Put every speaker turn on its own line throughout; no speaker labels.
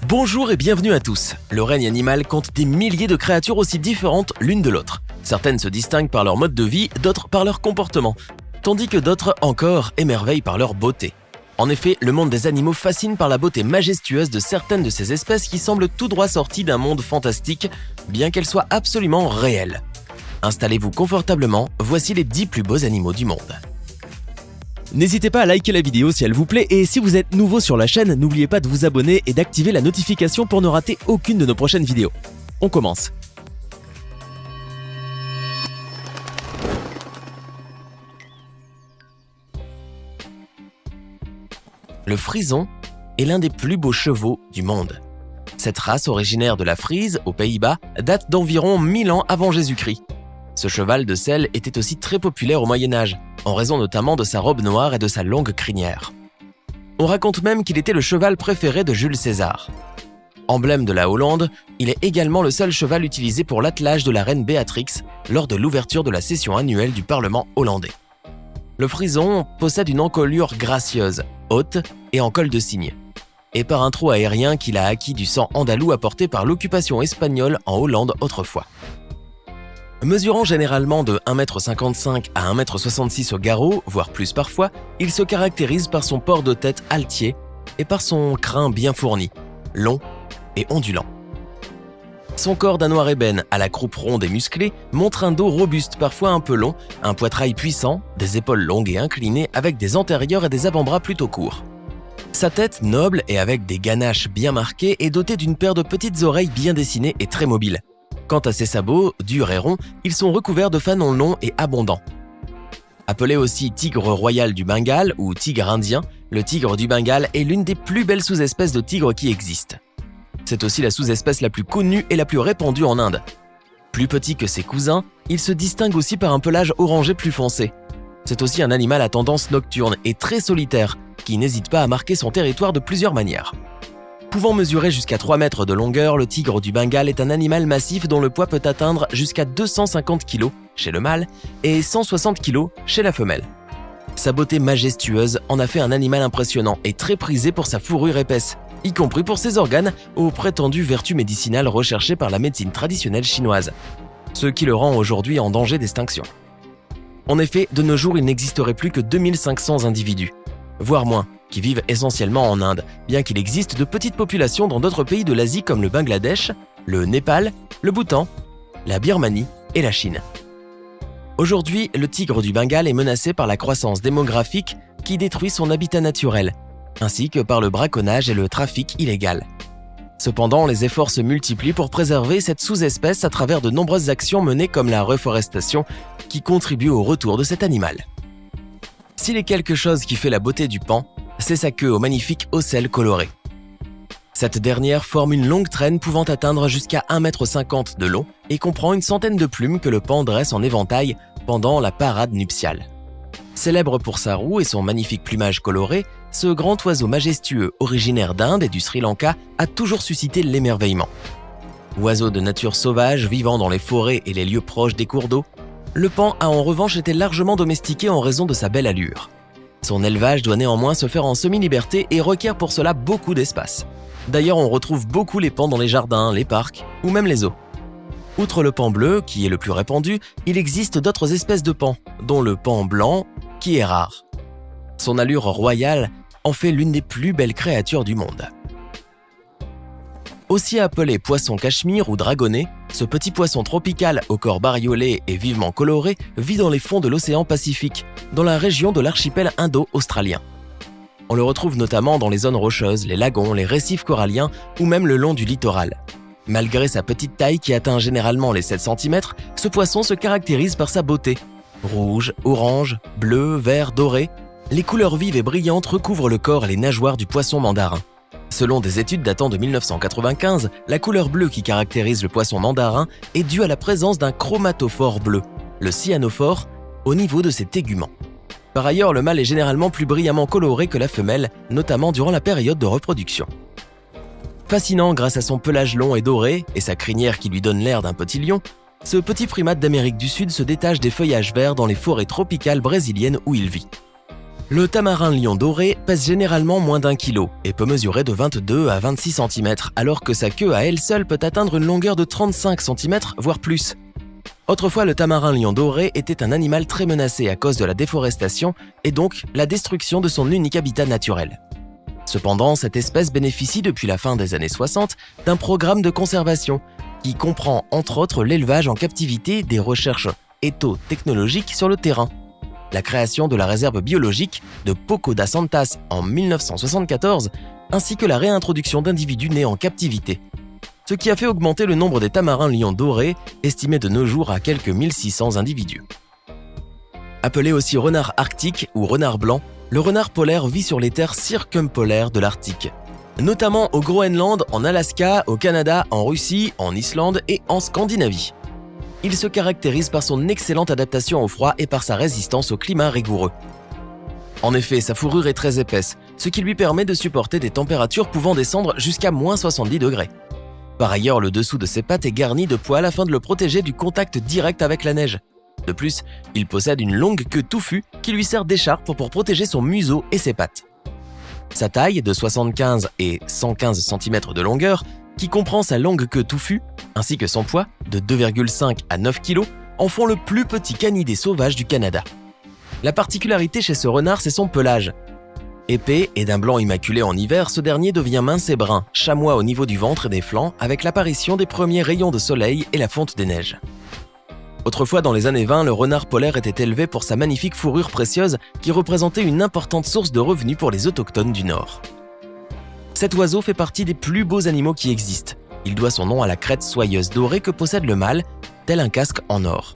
Bonjour et bienvenue à tous. Le règne animal compte des milliers de créatures aussi différentes l'une de l'autre. Certaines se distinguent par leur mode de vie, d'autres par leur comportement, tandis que d'autres encore émerveillent par leur beauté. En effet, le monde des animaux fascine par la beauté majestueuse de certaines de ces espèces qui semblent tout droit sorties d'un monde fantastique, bien qu'elles soient absolument réelles. Installez-vous confortablement, voici les 10 plus beaux animaux du monde.
N'hésitez pas à liker la vidéo si elle vous plaît et si vous êtes nouveau sur la chaîne, n'oubliez pas de vous abonner et d'activer la notification pour ne rater aucune de nos prochaines vidéos. On commence.
Le frison est l'un des plus beaux chevaux du monde. Cette race originaire de la Frise, aux Pays-Bas, date d'environ 1000 ans avant Jésus-Christ. Ce cheval de selle était aussi très populaire au Moyen-Âge, en raison notamment de sa robe noire et de sa longue crinière. On raconte même qu'il était le cheval préféré de Jules César. Emblème de la Hollande, il est également le seul cheval utilisé pour l'attelage de la reine Béatrix lors de l'ouverture de la session annuelle du Parlement hollandais. Le frison possède une encolure gracieuse, haute et en col de cygne, et par un trot aérien qu'il a acquis du sang andalou apporté par l'occupation espagnole en Hollande autrefois. Mesurant généralement de 1,55 m à 1,66 m au garrot, voire plus parfois, il se caractérise par son port de tête altier et par son crin bien fourni, long et ondulant. Son corps d'un noir ébène à la croupe ronde et musclée montre un dos robuste, parfois un peu long, un poitrail puissant, des épaules longues et inclinées avec des antérieurs et des avant-bras plutôt courts. Sa tête, noble et avec des ganaches bien marquées, est dotée d'une paire de petites oreilles bien dessinées et très mobiles. Quant à ses sabots, durs et ronds, ils sont recouverts de fanons longs et abondants. Appelé aussi tigre royal du Bengale ou tigre indien, le tigre du Bengale est l'une des plus belles sous-espèces de tigre qui existent. C'est aussi la sous-espèce la plus connue et la plus répandue en Inde. Plus petit que ses cousins, il se distingue aussi par un pelage orangé plus foncé. C'est aussi un animal à tendance nocturne et très solitaire, qui n'hésite pas à marquer son territoire de plusieurs manières. Pouvant mesurer jusqu'à 3 mètres de longueur, le tigre du Bengale est un animal massif dont le poids peut atteindre jusqu'à 250 kg chez le mâle et 160 kg chez la femelle. Sa beauté majestueuse en a fait un animal impressionnant et très prisé pour sa fourrure épaisse, y compris pour ses organes aux prétendues vertus médicinales recherchées par la médecine traditionnelle chinoise, ce qui le rend aujourd'hui en danger d'extinction. En effet, de nos jours, il n'existerait plus que 2500 individus, voire moins, qui vivent essentiellement en Inde, bien qu'il existe de petites populations dans d'autres pays de l'Asie comme le Bangladesh, le Népal, le Bhoutan, la Birmanie et la Chine. Aujourd'hui, le tigre du Bengale est menacé par la croissance démographique qui détruit son habitat naturel, ainsi que par le braconnage et le trafic illégal. Cependant, les efforts se multiplient pour préserver cette sous-espèce à travers de nombreuses actions menées comme la reforestation qui contribue au retour de cet animal. S'il est quelque chose qui fait la beauté du paon, c'est sa queue aux magnifiques ocelles colorées. Cette dernière forme une longue traîne pouvant atteindre jusqu'à 1,50 m de long et comprend une centaine de plumes que le paon dresse en éventail pendant la parade nuptiale. Célèbre pour sa roue et son magnifique plumage coloré, ce grand oiseau majestueux originaire d'Inde et du Sri Lanka a toujours suscité l'émerveillement. Oiseau de nature sauvage vivant dans les forêts et les lieux proches des cours d'eau, le paon a en revanche été largement domestiqué en raison de sa belle allure. Son élevage doit néanmoins se faire en semi-liberté et requiert pour cela beaucoup d'espace. D'ailleurs, on retrouve beaucoup les paons dans les jardins, les parcs ou même les zoos. Outre le paon bleu, qui est le plus répandu, il existe d'autres espèces de paons, dont le paon blanc, qui est rare. Son allure royale en fait l'une des plus belles créatures du monde. Aussi appelé poisson cachemire ou dragonnet, ce petit poisson tropical au corps bariolé et vivement coloré vit dans les fonds de l'océan Pacifique, dans la région de l'archipel indo-australien. On le retrouve notamment dans les zones rocheuses, les lagons, les récifs coralliens ou même le long du littoral. Malgré sa petite taille qui atteint généralement les 7 cm, ce poisson se caractérise par sa beauté. Rouge, orange, bleu, vert, doré, les couleurs vives et brillantes recouvrent le corps et les nageoires du poisson mandarin. Selon des études datant de 1995, la couleur bleue qui caractérise le poisson mandarin est due à la présence d'un chromatophore bleu, le cyanophore, au niveau de ses téguments. Par ailleurs, le mâle est généralement plus brillamment coloré que la femelle, notamment durant la période de reproduction. Fascinant grâce à son pelage long et doré et sa crinière qui lui donne l'air d'un petit lion, ce petit primate d'Amérique du Sud se détache des feuillages verts dans les forêts tropicales brésiliennes où il vit. Le tamarin lion doré pèse généralement moins d'1 kilo et peut mesurer de 22 à 26 cm, alors que sa queue à elle seule peut atteindre une longueur de 35 cm, voire plus. Autrefois, le tamarin lion doré était un animal très menacé à cause de la déforestation et donc la destruction de son unique habitat naturel. Cependant, cette espèce bénéficie depuis la fin des années 60 d'un programme de conservation qui comprend entre autres l'élevage en captivité, des recherches éthotechnologiques sur le terrain, la création de la réserve biologique de Poco das Santas en 1974, ainsi que la réintroduction d'individus nés en captivité. Ce qui a fait augmenter le nombre des tamarins lions dorés, estimé de nos jours à quelques 1600 individus. Appelé aussi renard arctique ou renard blanc, le renard polaire vit sur les terres circumpolaires de l'Arctique, notamment au Groenland, en Alaska, au Canada, en Russie, en Islande et en Scandinavie. Il se caractérise par son excellente adaptation au froid et par sa résistance au climat rigoureux. En effet, sa fourrure est très épaisse, ce qui lui permet de supporter des températures pouvant descendre jusqu'à moins 70 degrés. Par ailleurs, le dessous de ses pattes est garni de poils afin de le protéger du contact direct avec la neige. De plus, il possède une longue queue touffue qui lui sert d'écharpe pour protéger son museau et ses pattes. Sa taille, de 75 et 115 cm de longueur, qui comprend sa longue queue touffue, ainsi que son poids, de 2,5 à 9 kg, en font le plus petit canidé sauvage du Canada. La particularité chez ce renard, c'est son pelage. Épais et d'un blanc immaculé en hiver, ce dernier devient mince et brun, chamois au niveau du ventre et des flancs, avec l'apparition des premiers rayons de soleil et la fonte des neiges. Autrefois, dans les années 20, le renard polaire était élevé pour sa magnifique fourrure précieuse qui représentait une importante source de revenus pour les autochtones du Nord. Cet oiseau fait partie des plus beaux animaux qui existent. Il doit son nom à la crête soyeuse dorée que possède le mâle, tel un casque en or.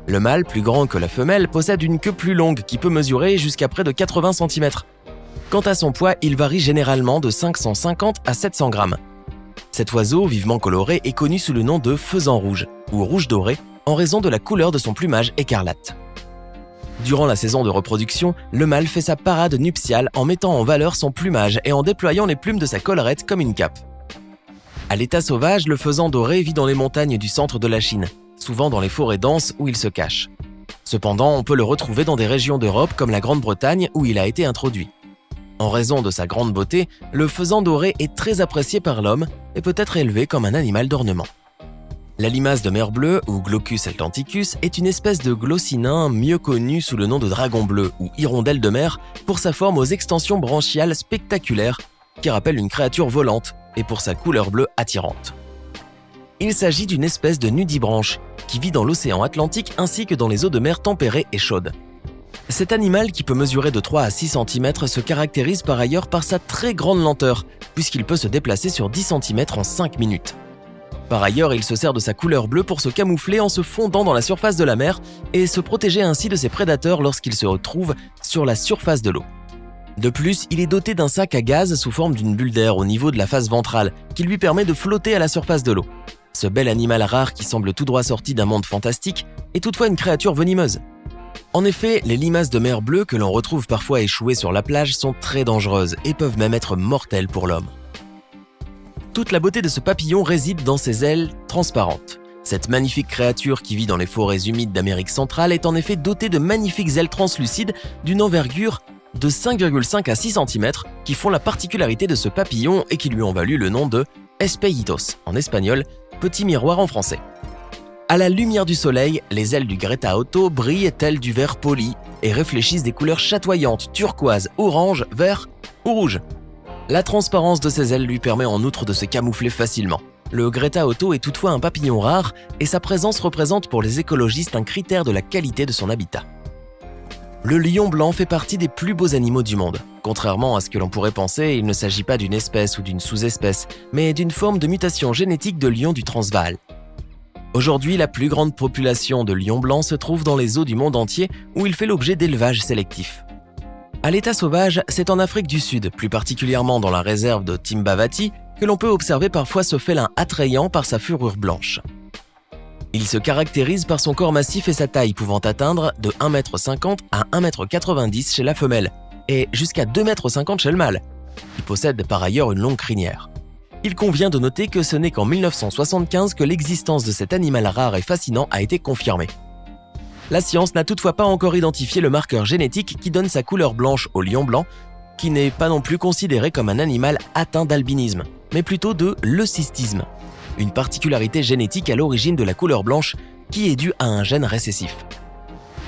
Le mâle, plus grand que la femelle, possède une queue plus longue qui peut mesurer jusqu'à près de 80 cm. Quant à son poids, il varie généralement de 550 à 700 grammes. Cet oiseau, vivement coloré, est connu sous le nom de faisan rouge ou rouge doré en raison de la couleur de son plumage écarlate. Durant la saison de reproduction, le mâle fait sa parade nuptiale en mettant en valeur son plumage et en déployant les plumes de sa collerette comme une cape. À l'état sauvage, le faisan doré vit dans les montagnes du centre de la Chine, souvent dans les forêts denses où il se cache. Cependant, on peut le retrouver dans des régions d'Europe comme la Grande-Bretagne où il a été introduit. En raison de sa grande beauté, le faisan doré est très apprécié par l'homme et peut être élevé comme un animal d'ornement. La limace de mer bleue, ou Glaucus atlanticus, est une espèce de glossinin mieux connue sous le nom de dragon bleu ou hirondelle de mer pour sa forme aux extensions branchiales spectaculaires qui rappelle une créature volante et pour sa couleur bleue attirante. Il s'agit d'une espèce de nudibranche qui vit dans l'océan Atlantique ainsi que dans les eaux de mer tempérées et chaudes. Cet animal, qui peut mesurer de 3 à 6 cm, se caractérise par ailleurs par sa très grande lenteur, puisqu'il peut se déplacer sur 10 cm en 5 minutes. Par ailleurs, il se sert de sa couleur bleue pour se camoufler en se fondant dans la surface de la mer et se protéger ainsi de ses prédateurs lorsqu'il se retrouve sur la surface de l'eau. De plus, il est doté d'un sac à gaz sous forme d'une bulle d'air au niveau de la face ventrale qui lui permet de flotter à la surface de l'eau. Ce bel animal rare qui semble tout droit sorti d'un monde fantastique est toutefois une créature venimeuse. En effet, les limaces de mer bleue que l'on retrouve parfois échouées sur la plage sont très dangereuses et peuvent même être mortelles pour l'homme. Toute la beauté de ce papillon réside dans ses ailes transparentes. Cette magnifique créature qui vit dans les forêts humides d'Amérique centrale est en effet dotée de magnifiques ailes translucides d'une envergure de 5,5 à 6 cm qui font la particularité de ce papillon et qui lui ont valu le nom de espellitos en espagnol, petit miroir en français. À la lumière du soleil, les ailes du Greta Otto brillent telles du verre poli et réfléchissent des couleurs chatoyantes, turquoise, orange, vert ou rouge. La transparence de ses ailes lui permet en outre de se camoufler facilement. Le Greta Otto est toutefois un papillon rare et sa présence représente pour les écologistes un critère de la qualité de son habitat. Le lion blanc fait partie des plus beaux animaux du monde. Contrairement à ce que l'on pourrait penser, il ne s'agit pas d'une espèce ou d'une sous-espèce, mais d'une forme de mutation génétique de lion du Transvaal. Aujourd'hui, la plus grande population de lions blancs se trouve dans les eaux du monde entier où il fait l'objet d'élevages sélectifs. À l'état sauvage, c'est en Afrique du Sud, plus particulièrement dans la réserve de Timbavati, que l'on peut observer parfois ce félin attrayant par sa fourrure blanche. Il se caractérise par son corps massif et sa taille pouvant atteindre de 1,50 m à 1,90 m chez la femelle et jusqu'à 2,50 m chez le mâle. Il possède par ailleurs une longue crinière. Il convient de noter que ce n'est qu'en 1975 que l'existence de cet animal rare et fascinant a été confirmée. La science n'a toutefois pas encore identifié le marqueur génétique qui donne sa couleur blanche au lion blanc, qui n'est pas non plus considéré comme un animal atteint d'albinisme, mais plutôt de leucistisme, une particularité génétique à l'origine de la couleur blanche qui est due à un gène récessif.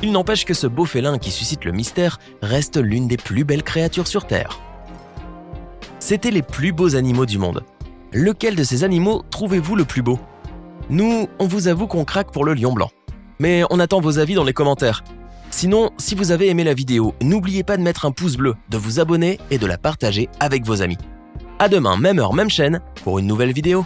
Il n'empêche que ce beau félin qui suscite le mystère reste l'une des plus belles créatures sur Terre. C'étaient les plus beaux animaux du monde. Lequel de ces animaux trouvez-vous le plus beau ? Nous, on vous avoue qu'on craque pour le lion blanc. Mais on attend vos avis dans les commentaires. Sinon, si vous avez aimé la vidéo, n'oubliez pas de mettre un pouce bleu, de vous abonner et de la partager avec vos amis. À demain, même heure, même chaîne, pour une nouvelle vidéo.